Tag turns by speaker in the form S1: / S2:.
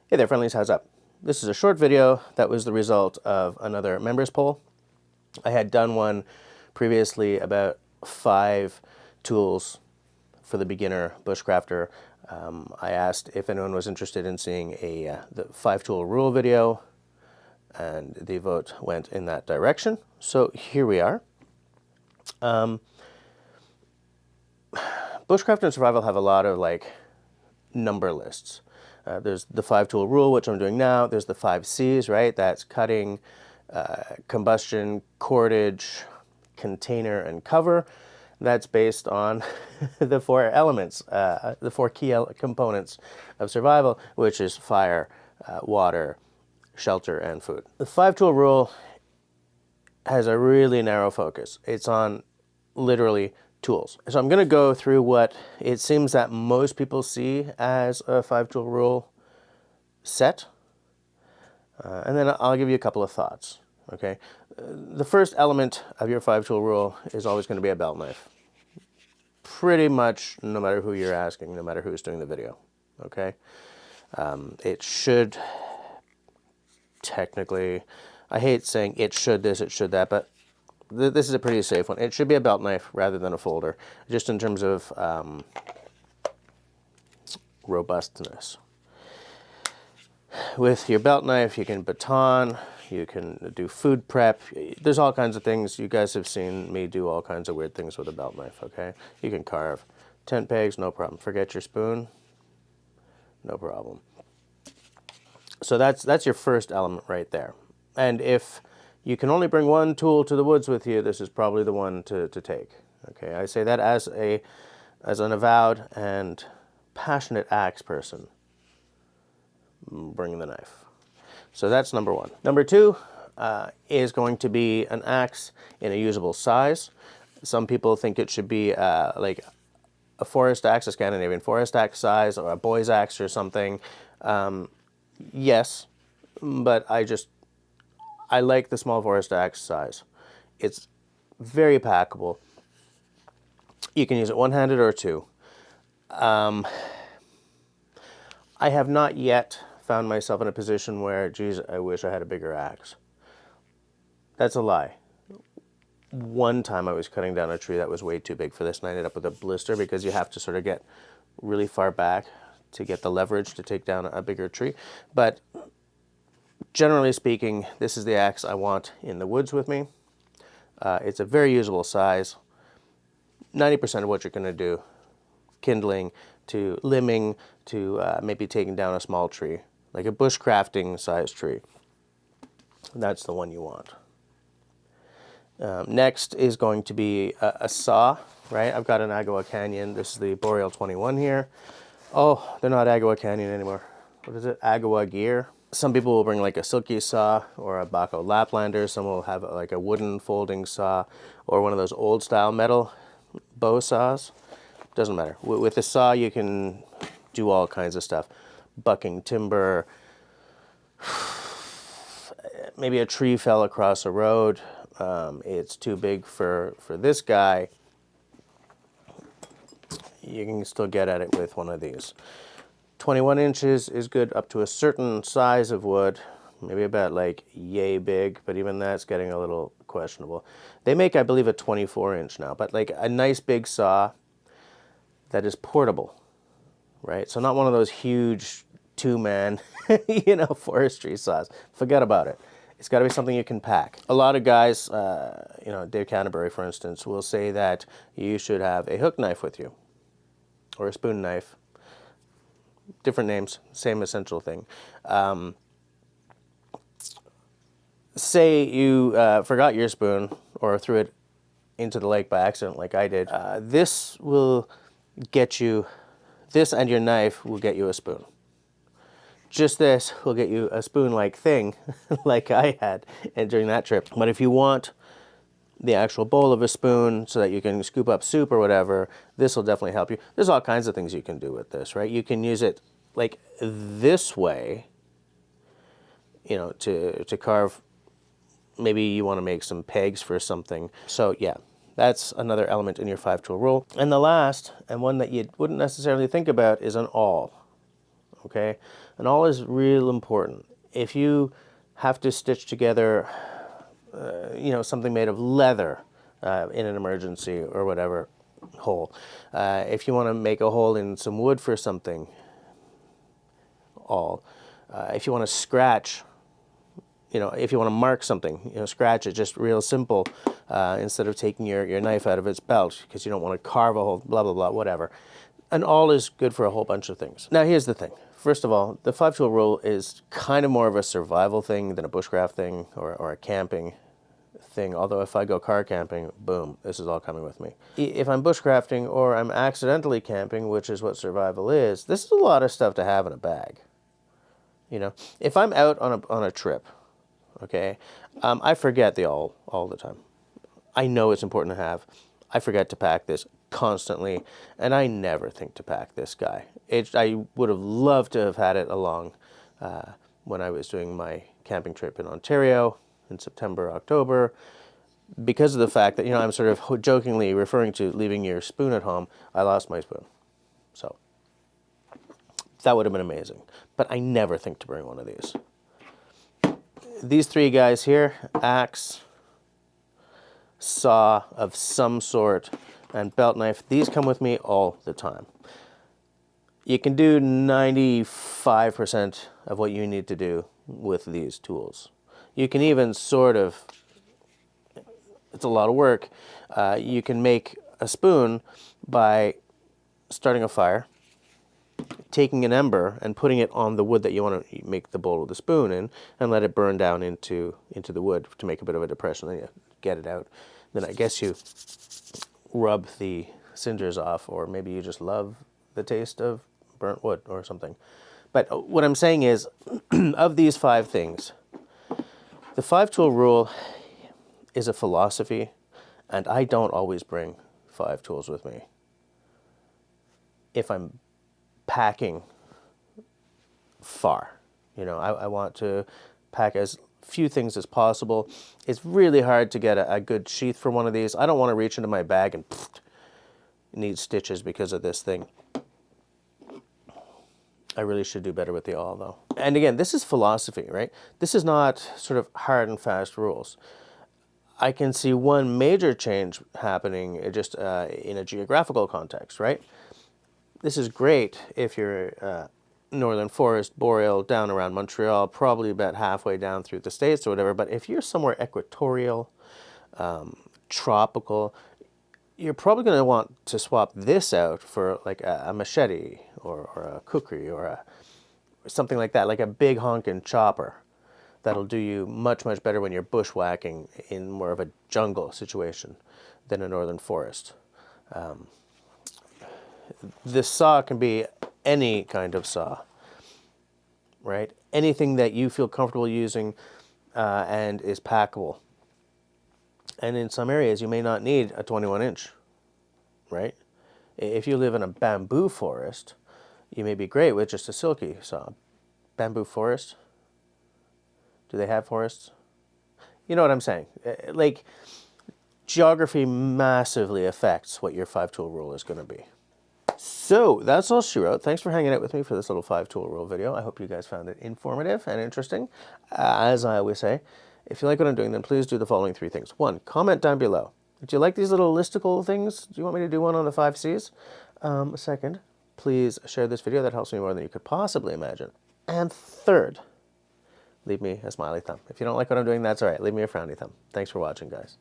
S1: Hey there, friendlies, how's up? This is a short video that was the result of another members poll. I had done one previously about 5 tools for the beginner bushcrafter. I asked if anyone was interested in seeing the 5-tool rule video, and the vote went in that direction. So here we are. Bushcraft and survival have a lot of number lists. There's the 5-tool rule, which I'm doing now. There's the 5 C's, right? That's cutting, combustion, cordage, container, and cover. That's based on the 4 elements, the 4 key components of survival, which is fire, water, shelter, and food. The 5-tool rule has a really narrow focus. It's on literally tools. So I'm going to go through what it seems that most people see as a 5-tool rule set, and then I'll give you a couple of thoughts. Okay, the first element of your 5-tool rule is always going to be a belt knife. Pretty much no matter who you're asking, no matter who's doing the video. Okay, it should technically, I hate saying it should this, it should that, but this is a pretty safe one. It should be a belt knife rather than a folder, just in terms of robustness. With your belt knife, you can baton, you can do food prep. There's all kinds of things. You guys have seen me do all kinds of weird things with a belt knife, okay? You can carve tent pegs, no problem. Forget your spoon, no problem. So that's your first element right there. And if you can only bring one tool to the woods with you, this is probably the one to take. Okay, I say that as an avowed and passionate axe person, bringing the knife. So that's number 1. Number 2 is going to be an axe in a usable size. Some people think it should be like a forest axe, a Scandinavian forest axe size, or a boy's axe or something. Yes, but I like the small forest axe size. It's very packable. You can use it one-handed or 2. I have not yet found myself in a position where, geez, I wish I had a bigger axe. That's a lie. One time I was cutting down a tree that was way too big for this, and I ended up with a blister because you have to sort of get really far back to get the leverage to take down a bigger tree. But generally speaking, this is the axe I want in the woods with me. It's a very usable size. 90% of what you're going to do, kindling to limbing to maybe taking down a small tree, like a bushcrafting size tree. That's the one you want. Next is going to be a saw, right? I've got an Agua Canyon. This is the Boreal 21 here. Oh, they're not Agua Canyon anymore. What is it? Agua Gear. Some people will bring like a silky saw or a Baco Laplander. Some will have like a wooden folding saw or one of those old style metal bow saws. Doesn't matter. With a saw you can do all kinds of stuff. Bucking timber. Maybe a tree fell across a road. It's too big for this guy. You can still get at it with one of these. 21 inches is good up to a certain size of wood, maybe about like yay big, but even that's getting a little questionable. They make, I believe, a 24-inch now, but like a nice big saw that is portable, right? So not one of those huge 2-man, forestry saws. Forget about it. It's got to be something you can pack. A lot of guys, Dave Canterbury, for instance, will say that you should have a hook knife with you or a spoon knife. Different names, same essential thing. Say you forgot your spoon or threw it into the lake by accident like I did. This and your knife will get you a spoon. Just this will get you a spoon-like thing like I had during that trip. But if you want the actual bowl of a spoon so that you can scoop up soup or whatever, this will definitely help you. There's all kinds of things you can do with this, right? You can use it like this way, to carve. Maybe you want to make some pegs for something. So yeah, that's another element in your 5-tool rule. And the last, and one that you wouldn't necessarily think about, is an awl. okay? An awl is real important. If you have to stitch together, something made of leather in an emergency or whatever, hole. If you want to make a hole in some wood for something, awl. If you want to scratch, if you want to mark something, scratch it just real simple instead of taking your knife out of its belt because you don't want to carve a hole, blah, blah, blah, whatever. An awl is good for a whole bunch of things. Now, here's the thing. First of all, the 5-tool rule is kind of more of a survival thing than a bushcraft thing or a camping thing. Although if I go car camping, boom, this is all coming with me. If I'm bushcrafting or I'm accidentally camping, which is what survival is, this is a lot of stuff to have in a bag. If I'm out on a trip, okay, I forget the awl all the time. I know it's important to have. I forget to pack this constantly, and I never think to pack this guy. I would have loved to have had it along when I was doing my camping trip in Ontario in September, October. Because of the fact that, I'm sort of jokingly referring to leaving your spoon at home, I lost my spoon. So that would have been amazing. But I never think to bring one of these. These three guys here, axe, saw of some sort, and belt knife, these come with me all the time. You can do 95% of what you need to do with these tools. You can even sort of, it's a lot of work, you can make a spoon by starting a fire, taking an ember and putting it on the wood that you want to make the bowl with the spoon in, and let it burn down into the wood to make a bit of a depression. Then you get it out. Then I guess you rub the cinders off, or maybe you just love the taste of burnt wood or something. But what I'm saying is, of these 5 things, the 5-tool rule is a philosophy, and I don't always bring 5 tools with me. If I'm packing far, I want to pack as few things as possible. It's really hard to get a good sheath for one of these. I don't want to reach into my bag and need stitches because of this thing. I really should do better with the awl, though. And again, this is philosophy, right? This is not sort of hard and fast rules. I can see one major change happening just in a geographical context, right? This is great if you're northern forest, boreal, down around Montreal, probably about halfway down through the States or whatever. But if you're somewhere equatorial, tropical, you're probably going to want to swap this out for like a machete or a kukri or something like that, like a big honkin' chopper. That'll do you much, much better when you're bushwhacking in more of a jungle situation than a northern forest. This saw can be any kind of saw, right? Anything that you feel comfortable using and is packable. And in some areas, you may not need a 21-inch, right? If you live in a bamboo forest, you may be great with just a silky saw. Bamboo forest? Do they have forests? You know what I'm saying? Like, geography massively affects what your 5-tool rule is going to be. So that's all she wrote. Thanks for hanging out with me for this little 5-tool rule video. I hope you guys found it informative and interesting. As I always say, if you like what I'm doing, then please do the following 3 things. 1, comment down below. Do you like these little listicle things? Do you want me to do one on the 5 C's? 2nd, please share this video. That helps me more than you could possibly imagine. And 3rd, leave me a smiley thumb. If you don't like what I'm doing, that's all right. Leave me a frowny thumb. Thanks for watching, guys.